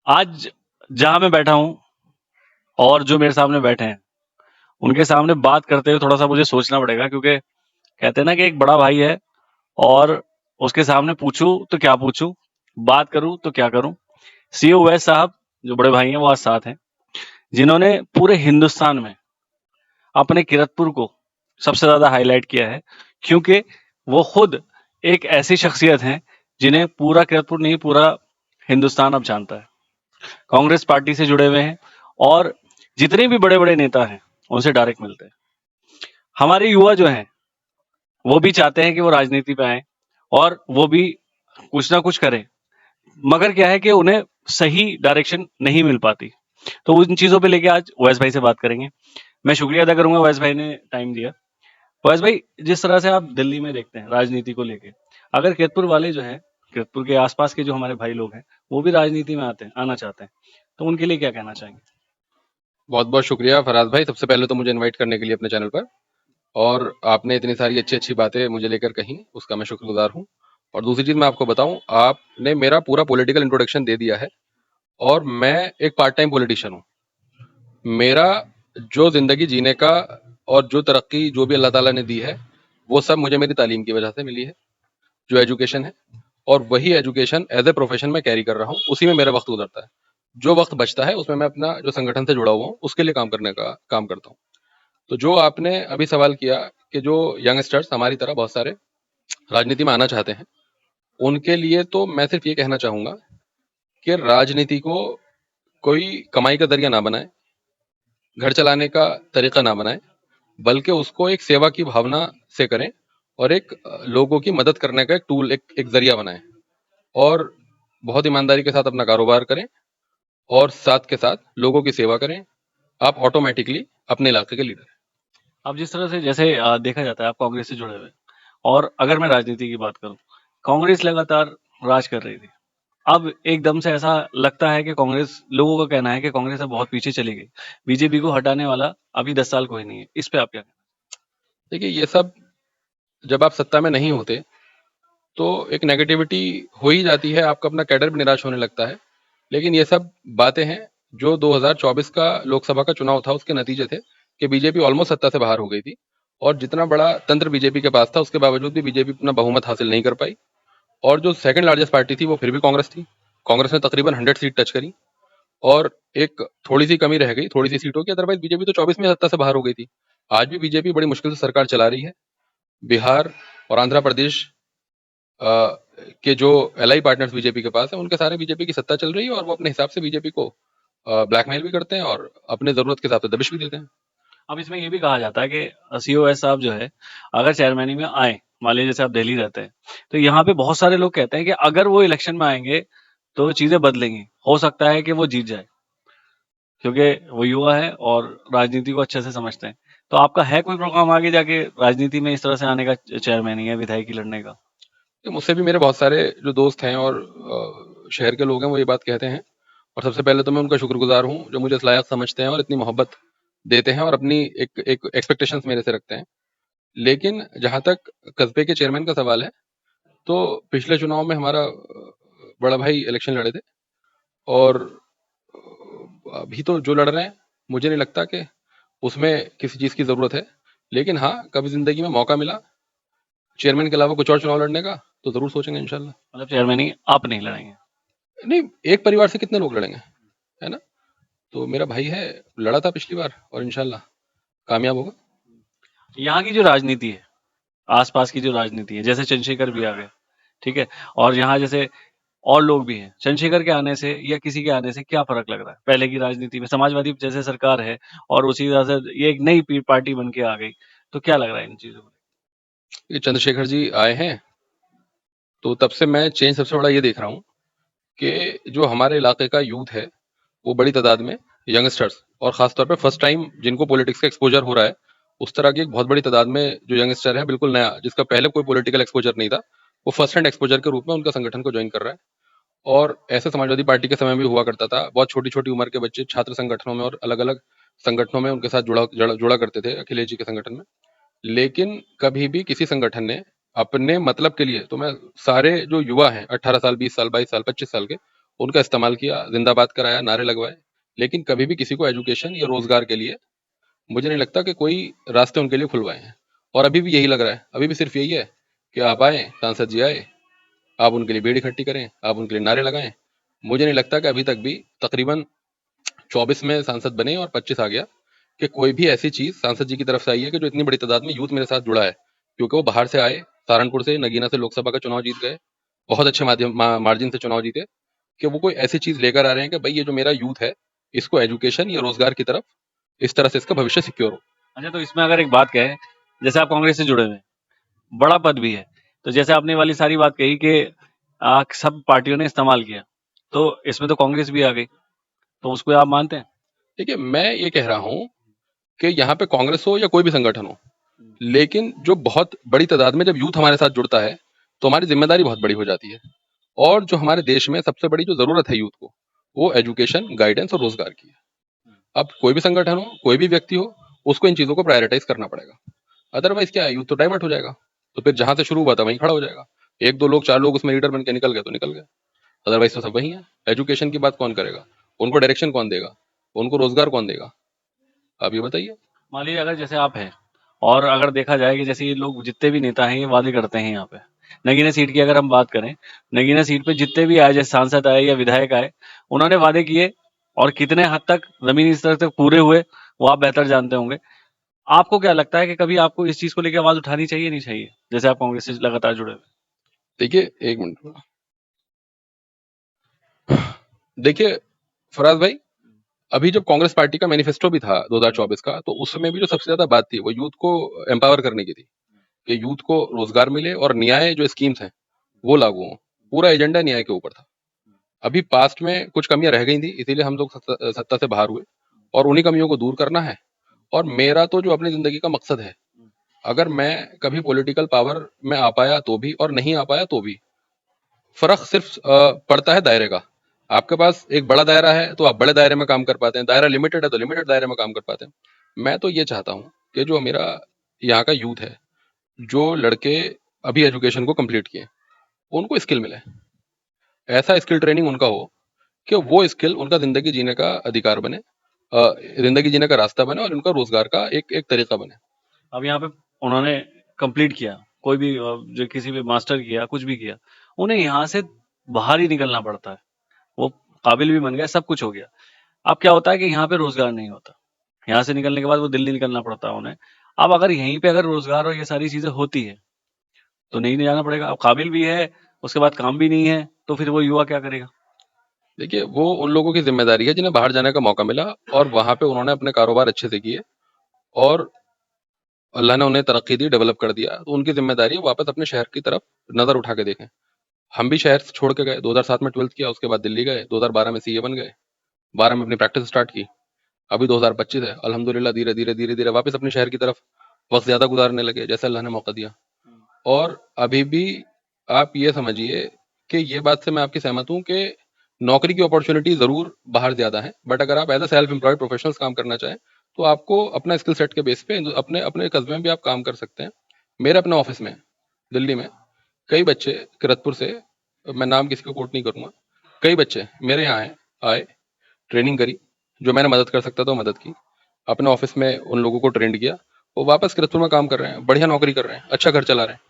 आज जहां मैं बैठा हूं और जो मेरे सामने बैठे हैं उनके सामने बात करते हुए थोड़ा सा मुझे सोचना पड़ेगा, क्योंकि कहते हैं ना कि एक बड़ा भाई है और उसके सामने पूछूं तो क्या पूछूं, बात करूं तो क्या करूं। सीओ वैस साहब जो बड़े भाई हैं वो आज साथ हैं, जिन्होंने पूरे हिंदुस्तान में अपने किरतपुर को सबसे ज्यादा हाईलाइट किया है, क्योंकि वो खुद एक ऐसी शख्सियत हैं जिन्हें पूरा किरतपुर नहीं, पूरा हिंदुस्तान अब जानता है। कांग्रेस पार्टी से जुड़े हुए हैं और जितने भी बड़े बड़े नेता हैं उनसे डायरेक्ट मिलते हैं। हमारे युवा जो हैं वो भी चाहते हैं कि वो राजनीति पे आए और वो भी कुछ ना कुछ करें, मगर क्या है कि उन्हें सही डायरेक्शन नहीं मिल पाती। तो उन चीजों पे लेके आज ओवैस भाई से बात करेंगे। मैं शुक्रिया अदा करूंगा ओवैस भाई ने टाइम दिया। ओवैस भाई, जिस तरह से आप दिल्ली में देखते हैं राजनीति को लेके, अगर किरतपुर वाले जो है, किरतपुर के आसपास के जो हमारे भाई लोग हैं वो भी राजनीति में आना चाहते हैं, तो उनके लिए क्या कहना चाहेंगे? बहुत बहुत शुक्रिया फराज भाई। सबसे पहले तो मुझे इनवाइट करने के लिए अपने चैनल पर, और आपने इतनी सारी अच्छी अच्छी बातें मुझे लेकर कही, उसका मैं शुक्रगुजार हूँ। और दूसरी चीज मैं आपको बताऊं, आपने मेरा पूरा पॉलिटिकल इंट्रोडक्शन दे दिया है। और मैं एक पार्ट टाइम पॉलिटिशियन हूँ। मेरा जो जिंदगी जीने का और जो तरक्की जो भी अल्लाह ताला ने दी है, वो सब मुझे मेरी तालीम की वजह से मिली है, जो एजुकेशन है। और वही एजुकेशन एज ए प्रोफेशन में कैरी कर रहा हूँ, उसी में मेरा वक्त गुजरता है। जो वक्त बचता है उसमें मैं अपना जो संगठन से जुड़ा हुआ हूँ उसके लिए काम करने का काम करता हूँ। तो जो आपने अभी सवाल किया कि जो यंगस्टर्स हमारी तरह बहुत सारे राजनीति में आना चाहते हैं, उनके लिए तो मैं सिर्फ ये कहना चाहूंगा कि राजनीति को कोई कमाई का जरिया ना बनाए, घर चलाने का तरीका ना बनाए, बल्कि उसको एक सेवा की भावना से करें, और एक लोगों की मदद करने का एक टूल, एक जरिया बनाएं, और बहुत ईमानदारी के साथ अपना कारोबार करें, और साथ के साथ लोगों की सेवा करें। आप ऑटोमेटिकली अपने इलाके के लीडर हैं। अब जिस तरह से जैसे देखा जाता है आप कांग्रेस से जुड़े हुए हैं, और अगर मैं राजनीति की बात करूं, कांग्रेस लगातार राज कर रही थी। अब एकदम से ऐसा लगता है कि कांग्रेस, लोगों का कहना है कि कांग्रेस अब बहुत पीछे चली गई, बीजेपी को हटाने वाला अभी 10 साल कोई नहीं है। इस पे आप क्या कहना? देखिए, ये सब जब आप सत्ता में नहीं होते तो एक नेगेटिविटी हो ही जाती है, आपका अपना कैडर भी निराश होने लगता है। लेकिन ये सब बातें हैं जो 2024 का लोकसभा का चुनाव था उसके नतीजे थे, कि बीजेपी ऑलमोस्ट सत्ता से बाहर हो गई थी। और जितना बड़ा तंत्र बीजेपी के पास था, उसके बावजूद भी बीजेपी अपना बहुमत हासिल नहीं कर पाई। और जो सेकंड लार्जेस्ट पार्टी थी वो फिर भी कांग्रेस थी। कांग्रेस ने तकरीबन 100 सीट टच करी, और एक थोड़ी सी कमी रह गई, थोड़ी सी सीटों की। अदरवाइज बीजेपी तो 24 में सत्ता से बाहर हो गई थी। आज भी बीजेपी बड़ी मुश्किल से सरकार चला रही है। बिहार और आंध्र प्रदेश के जो एलआई पार्टनर्स बीजेपी के पास है, उनके सारे बीजेपी की सत्ता चल रही है, और वो अपने हिसाब से बीजेपी को ब्लैकमेल भी करते हैं और अपने जरूरत के हिसाब से दबिश भी देते हैं। अब इसमें ये भी कहा जाता है कि सीओएस साहब जो है, अगर चेयरमैनी में आए, मान लीजिए जैसे आप दिल्ली रहते हैं, तो यहाँ पे बहुत सारे लोग कहते हैं कि अगर वो इलेक्शन में आएंगे तो चीजें बदलेंगी, हो सकता है कि वो जीत जाए, क्योंकि वो युवा है और राजनीति को अच्छे से समझते हैं। तो आपका है कोई प्रोग्राम आगे जाके राजनीति में इस तरह से आने का, चेयरमैनी या विधायकी लड़ने का? कि मुझसे भी मेरे बहुत सारे जो दोस्त हैं और शहर के लोग हैं, वो ये बात कहते हैं। और सबसे पहले तो मैं उनका शुक्रगुजार हूँ जो मुझे इस लायक समझते हैं और इतनी मोहब्बत देते हैं, और अपनी एक एक एक्सपेक्टेशंस मेरे से रखते हैं। लेकिन जहां तक कस्बे के चेयरमैन का सवाल है, तो पिछले चुनाव में हमारा बड़ा भाई इलेक्शन लड़े थे, और अभी तो जो लड़ रहे हैं, मुझे नहीं लगता कि उसमें किसी चीज की जरूरत है। लेकिन हाँ, कभी जिंदगी में मौका मिला चेयरमैन के अलावा कुछ और चुनाव लड़ने का, तो जरूर सोचेंगे इंशाल्लाह। मतलब चेयरमैनी आप नहीं लड़ेंगे? नहीं, एक परिवार से कितने लोग लड़ेंगे, है ना? तो मेरा भाई है, लड़ा था पिछली बार, और इंशाल्लाह कामयाब होगा। यहाँ की जो राजनीति है, आसपास की जो राजनीति है, जैसे चंद्रशेखर भी आ गए, ठीक है, और यहाँ जैसे और लोग भी हैं, चंद्रशेखर के आने से या किसी के आने से क्या फर्क लग रहा है? पहले की राजनीति में समाजवादी जैसे सरकार है और उसी तरह से ये एक नई पार्टी बन के आ गई, तो क्या लग रहा है इन चीजों को? ये चंद्रशेखर जी आए हैं, तो तब से मैं चेंज सबसे बड़ा ये देख रहा हूँ कि जो हमारे इलाके का यूथ है, वो बड़ी तादाद में, यंगस्टर्स, और खासतौर पे फर्स्ट टाइम जिनको पॉलिटिक्स का एक्सपोजर हो रहा है, उस तरह की एक बहुत बड़ी तादाद में जो यंगस्टर है, बिल्कुल नया, जिसका पहले कोई पॉलिटिकल एक्सपोजर नहीं था, वो फर्स्ट हैंड एक्सपोजर के रूप में उनका संगठन को ज्वाइन कर रहा है। और ऐसे समाजवादी पार्टी के समय में भी हुआ करता था, बहुत छोटी छोटी उम्र के बच्चे छात्र संगठनों में और अलग अलग संगठनों में उनके साथ जुड़ा करते थे, अखिलेश जी के संगठन में। लेकिन कभी भी किसी संगठन ने अपने मतलब के लिए, तो मैं सारे जो युवा हैं 18 साल, 20 साल, 22 साल, 25 साल के, उनका इस्तेमाल किया, जिंदाबाद कराया, नारे लगवाए, लेकिन कभी भी किसी को एजुकेशन या रोजगार के लिए मुझे नहीं लगता कि कोई रास्ते उनके लिए खुलवाए हैं। और अभी भी यही लग रहा है, अभी भी सिर्फ यही है कि आप आए, सांसद जी आए, आप उनके लिए भीड़ इकट्ठी करें, आप उनके लिए नारे लगाएं। मुझे नहीं लगता कि अभी तक भी तकरीबन 24 में सांसद बने और 25 आ गया कि कोई भी ऐसी चीज सांसद जी की तरफ से आई है कि जो इतनी बड़ी तादाद में यूथ मेरे साथ जुड़ा है, क्योंकि वो बाहर से आए, सहारनपुर से, नगीना से लोकसभा का चुनाव जीत गए, बहुत अच्छे मार्जिन से चुनाव जीते, कि वो कोई ऐसी चीज लेकर आ रहे हैं कि भाई ये जो मेरा यूथ है इसको एजुकेशन या रोजगार की तरफ, इस तरह से इसका भविष्य सिक्योर हो। अच्छा, तो इसमें अगर एक बात कहें, जैसे आप कांग्रेस से जुड़े हुए हैं, बड़ा पद भी है, तो जैसे आपने वाली सारी बात कही कि सब पार्टियों ने इस्तेमाल किया, तो इसमें तो कांग्रेस भी आ गई, तो उसको आप मानते हैं? देखिए, मैं ये कह रहा हूं कि यहाँ पे कांग्रेस हो या कोई भी संगठन हो, लेकिन जो बहुत बड़ी तादाद में जब यूथ हमारे साथ जुड़ता है तो हमारी जिम्मेदारी बहुत बड़ी हो जाती है। और जो हमारे देश में सबसे बड़ी जो जरूरत है यूथ को, वो एजुकेशन, गाइडेंस और रोजगार की है। अब कोई भी संगठन हो, कोई भी व्यक्ति हो, उसको इन चीजों को प्रायोरिटाइज करना पड़ेगा। अदरवाइज क्या है, यूथ तो डाइवर्ट हो जाएगा, तो फिर जहां से शुरू हुआ था वहीं खड़ा हो जाएगा। एक दो लोग, चार लोग उसमें लीडर बन के निकल गए तो निकल गए, अदरवाइज तो सब वही है। एजुकेशन की बात कौन करेगा, उनको डायरेक्शन कौन देगा, उनको रोजगार कौन देगा, आप ये बताइए। मान लीजिए अगर जैसे आप हैं, और अगर देखा जाए कि जैसे ये लोग जितने भी नेता हैं ये वादे करते हैं यहाँ पे, नगीना सीट की अगर हम बात करें, नगीना सीट पे जितने भी आए, जैसे सांसद आए या विधायक आए, उन्होंने वादे किए, और कितने हद तक जमीनी स्तर तक पूरे हुए वो आप बेहतर जानते होंगे। आपको क्या लगता है कि कभी आपको इस चीज को लेकर आवाज उठानी चाहिए, नहीं चाहिए, जैसे आप कांग्रेस से लगातार जुड़े हुए? देखिए, एक मिनट, देखिए फराज भाई, अभी जब कांग्रेस पार्टी का मैनिफेस्टो भी था 2024 का, तो उसमें भी जो सबसे ज्यादा बात थी वो यूथ को एम्पावर करने की थी, कि यूथ को रोजगार मिले और न्याय जो स्कीम्स हैं वो लागू हों। पूरा एजेंडा न्याय के ऊपर था। अभी पास्ट में कुछ कमियां रह गई थी, इसीलिए हम लोग सत्ता से बाहर हुए, और उन्हीं कमियों को दूर करना है। और मेरा तो जो अपनी जिंदगी का मकसद है, अगर मैं कभी पॉलिटिकल पावर में आ पाया तो भी और नहीं आ पाया तो भी, फर्क सिर्फ पड़ता है दायरे का। आपके पास एक बड़ा दायरा है तो आप बड़े दायरे में काम कर पाते हैं, दायरा लिमिटेड है तो लिमिटेड दायरे में काम कर पाते हैं। मैं तो ये चाहता हूँ कि जो मेरा यहाँ का यूथ है, जो लड़के अभी एजुकेशन को कंप्लीट किए, उनको स्किल मिले, ऐसा स्किल ट्रेनिंग उनका हो कि वो स्किल उनका जिंदगी जीने का अधिकार बने, जिंदगी जीने का रास्ता बने, और उनका रोजगार का एक एक तरीका बने। अब यहाँ पे उन्होंने कंप्लीट किया, कोई भी जो किसी भी मास्टर किया, कुछ भी किया, उन्हें यहाँ से बाहर ही निकलना पड़ता है। वो काबिल भी बन गया, सब कुछ हो गया। अब क्या होता है कि यहाँ पे रोजगार नहीं होता, यहाँ से निकलने के बाद वो दिल्ली निकलना पड़ता है उन्हें। अब अगर यहीं पे अगर रोजगार और ये सारी चीजें होती है तो नहीं जाना पड़ेगा। अब काबिल भी है, उसके बाद काम भी नहीं है, तो फिर वो युवा क्या करेगा? देखिए, वो उन लोगों की जिम्मेदारी है जिन्हें बाहर जाने का मौका मिला और वहां पे उन्होंने अपने कारोबार अच्छे से किए, और अल्लाह ने उन्हें तरक्की दी, डेवलप कर दिया, तो उनकी जिम्मेदारी है वापस अपने शहर की तरफ नजर उठा के देखें। हम भी शहर छोड़ के गए, 2007 में 12th किया, उसके बाद दिल्ली गए, 2012 में सीए बन गए, 12 में अपनी प्रैक्टिस स्टार्ट की, अभी 2025 है, अल्हम्दुलिल्लाह धीरे धीरे धीरे धीरे वापस अपने शहर की तरफ वक्त ज्यादा गुजारने लगे, जैसे अल्लाह ने मौका दिया। और अभी भी आप ये समझिए कि ये बात से मैं आपकी सहमत हूँ कि नौकरी की अपॉर्चुनिटी जरूर बाहर ज्यादा है, बट अगर आप as a self employed professionals काम करना चाहें तो आपको अपना स्किल सेट के बेस पे अपने अपने कस्बे में भी आप काम कर सकते हैं। मेरे अपने ऑफिस में दिल्ली में कई बच्चे किरतपुर से, मैं नाम किसी को कोट नहीं करूंगा, कई बच्चे मेरे यहाँ आए, ट्रेनिंग करी, जो मैंने मदद कर सकता था वो मदद की, अपने ऑफिस में उन लोगों को ट्रेंड किया, वो वापस किरतपुर में काम कर रहे हैं, बढ़िया नौकरी कर रहे हैं, अच्छा घर चला रहे हैं।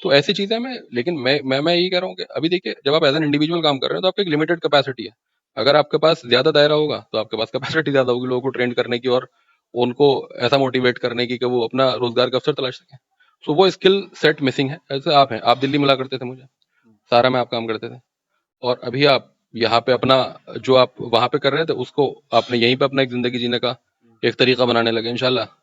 तो ऐसी चीजें मैं, लेकिन मैं यही कह रहा हूँ कि अभी देखिए, जब आप एज एन इंडिविजुअल काम कर रहे हैं तो आपकी एक लिमिटेड कैपेसिटी है। अगर आपके पास ज्यादा दायरा होगा तो आपके पास कैपेसिटी ज्यादा होगी लोगों को ट्रेंड करने की और उनको ऐसा मोटिवेट करने की कि वो अपना रोजगार का अवसर तलाश सकें। सो वो स्किल सेट मिसिंग है। ऐसे आप हैं, आप दिल्ली मिला करते थे मुझे, सारा में आप काम करते थे, और अभी आप यहाँ पे अपना जो आप वहां पे कर रहे थे उसको आपने यहीं पे अपना एक जिंदगी जीने का एक तरीका बनाने लगे। इंशाल्लाह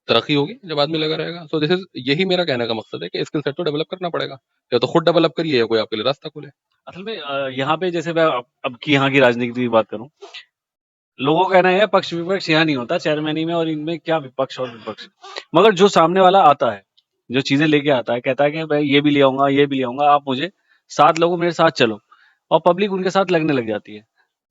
तरक्की होगी जब आदमी लगा रहेगा। सो दिस इज, यही मेरा कहने का मकसद है कि स्किल सेट तो डेवलप करना पड़ेगा, या तो खुद डेवलप करिए या कोई आपके लिए रास्ता खोले। असल में यहाँ पे जैसे मैं अब की यहाँ की राजनीति की बात करूं, लोगों का कहना है पक्ष विपक्ष यहाँ नहीं होता, चेयरमैनी में और इनमें क्या विपक्ष और विपक्ष। मगर जो सामने वाला आता है, जो चीजें लेके आता है, कहता है कि भाई ये भी ले आऊंगा, ये भी ले आऊंगा, आप मुझे 7 लोगों मेरे साथ चलो, और पब्लिक उनके साथ लगने लग जाती है।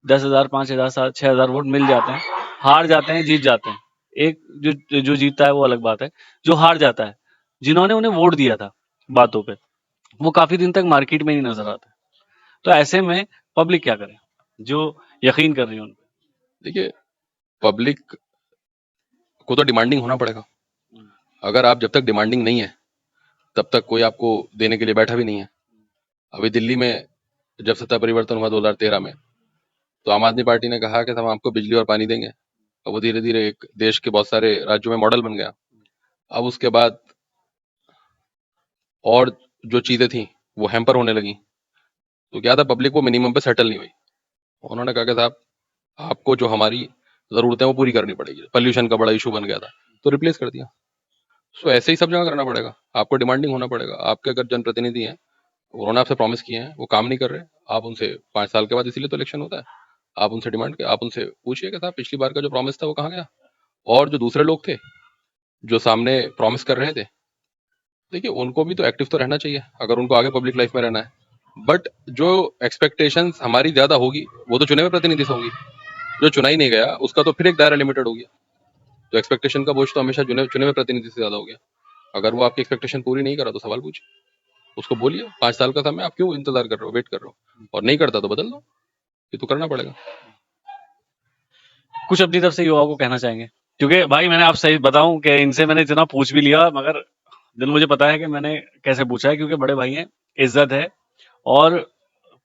10,000, 5,000, 6,000 वोट मिल जाते हैं, हार जाते हैं, जीत जाते हैं। एक जो जो जीतता है वो अलग बात है, जो हार जाता है, जिन्होंने उन्हें वोट दिया था बातों पे, वो काफी दिन तक मार्केट में नहीं नजर आते। तो ऐसे में पब्लिक क्या करे जो यकीन कर रही है उन पे? देखिए, पब्लिक को तो डिमांडिंग होना पड़ेगा। अगर आप जब तक डिमांडिंग नहीं है तब तक कोई आपको देने के लिए बैठा भी नहीं है। अभी दिल्ली में जब सत्ता परिवर्तन हुआ 2013 में, तो आम आदमी पार्टी ने कहा कि हम आपको बिजली और पानी देंगे, और वो धीरे धीरे एक देश के बहुत सारे राज्यों में मॉडल बन गया। अब उसके बाद और जो चीजें थी वो हैम्पर होने लगी, तो क्या था, पब्लिक वो मिनिमम पे सेटल नहीं हुई। उन्होंने कहा कि साहब आपको जो हमारी जरूरतें हैं वो पूरी करनी पड़ेगी। पॉल्यूशन का बड़ा इशू बन गया था, तो रिप्लेस कर दिया। सो ऐसे ही सब जगह करना पड़ेगा, आपको डिमांडिंग होना पड़ेगा। आपके अगर जनप्रतिनिधि हैं, उन्होंने आपसे प्रॉमिस किए हैं, वो काम नहीं कर रहे, आप उनसे 5 साल के बाद, इसीलिए तो इलेक्शन होता है, आप उनसे डिमांड के आप उनसे पूछिए कि साहब पिछली बार का जो प्रॉमिस था वो कहाँ गया। और जो दूसरे लोग थे जो सामने प्रॉमिस कर रहे थे, देखिए उनको भी तो एक्टिव तो रहना चाहिए अगर उनको आगे पब्लिक लाइफ में रहना है। बट जो एक्सपेक्टेशंस हमारी ज्यादा होगी वो तो चुने हुए प्रतिनिधि से होंगी। जो चुना ही नहीं गया उसका तो फिर एक दायरा लिमिटेड हो गया। तो एक्सपेक्टेशन का बोझ तो हमेशा चुने चुने हुए प्रतिनिधि से ज्यादा हो गया। अगर वो आपकी एक्सपेक्टेशन पूरी नहीं करा तो सवाल पूछिए, उसको बोलिए 5 साल का समय आप क्यों इंतजार कर रहे हो, वेट कर रहे हो, और नहीं करता तो बदल दो, ये तो करना पड़ेगा। कुछ अपनी तरफ से युवाओं को कहना चाहेंगे? क्योंकि भाई मैंने आप सही बताऊं कि इनसे मैंने इतना पूछ भी लिया, मगर दिल मुझे पता है कि मैंने कैसे पूछा है, क्योंकि बड़े भाई हैं, इज्जत है, और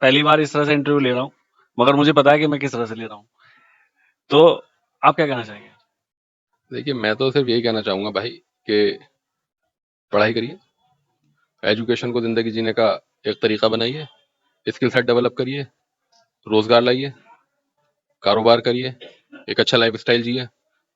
पहली बार इस तरह से इंटरव्यू ले रहा हूँ, मगर मुझे पता है कि मैं किस तरह से ले रहा हूँ। तो आप क्या कहना चाहेंगे? देखिए मैं तो सिर्फ यही कहना चाहूंगा भाई कि पढ़ाई करिए, एजुकेशन को जिंदगी जीने का एक तरीका बनाइए, स्किल सेट डेवलप करिए, रोजगार लाइए, कारोबार करिए, एक अच्छा लाइफ स्टाइल जिए।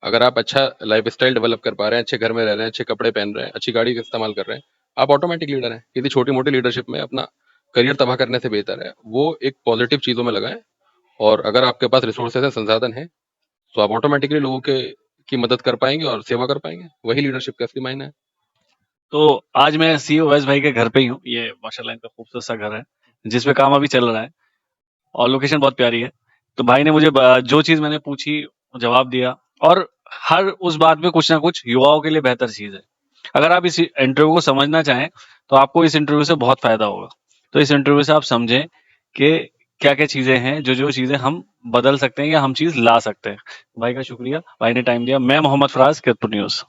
अगर आप अच्छा लाइफ स्टाइल डेवलप कर पा रहे हैं, अच्छे घर में रह रहे हैं, अच्छे कपड़े पहन रहे हैं, अच्छी गाड़ी का इस्तेमाल कर रहे हैं, आप ऑटोमेटिक लीडर हैं। किसी छोटी मोटी लीडरशिप में अपना करियर तबाह करने से बेहतर है वो एक पॉजिटिव चीजों में लगाएं। और अगर आपके पास रिसोर्सेज है, संसाधन है, तो आप ऑटोमेटिकली लोगों के की मदद कर पाएंगे और सेवा कर पाएंगे। वही लीडरशिप का असली मायने है। तो आज मैं सीईओ वैस भाई के घर पे ही हूँ। ये माशाल्लाह इनका खूबसूरत सा घर है जिसपे काम अभी चल रहा है, और लोकेशन बहुत प्यारी है। तो भाई ने मुझे जो चीज मैंने पूछी जवाब दिया, और हर उस बात में कुछ ना कुछ युवाओं के लिए बेहतर चीज है। अगर आप इस इंटरव्यू को समझना चाहें तो आपको इस इंटरव्यू से बहुत फायदा होगा। तो इस इंटरव्यू से आप समझें कि क्या क्या चीजें हैं जो जो चीजें हम बदल सकते हैं या हम चीज ला सकते हैं। भाई का शुक्रिया, भाई ने टाइम दिया। मैं मोहम्मद फराज, किरतपुर न्यूज।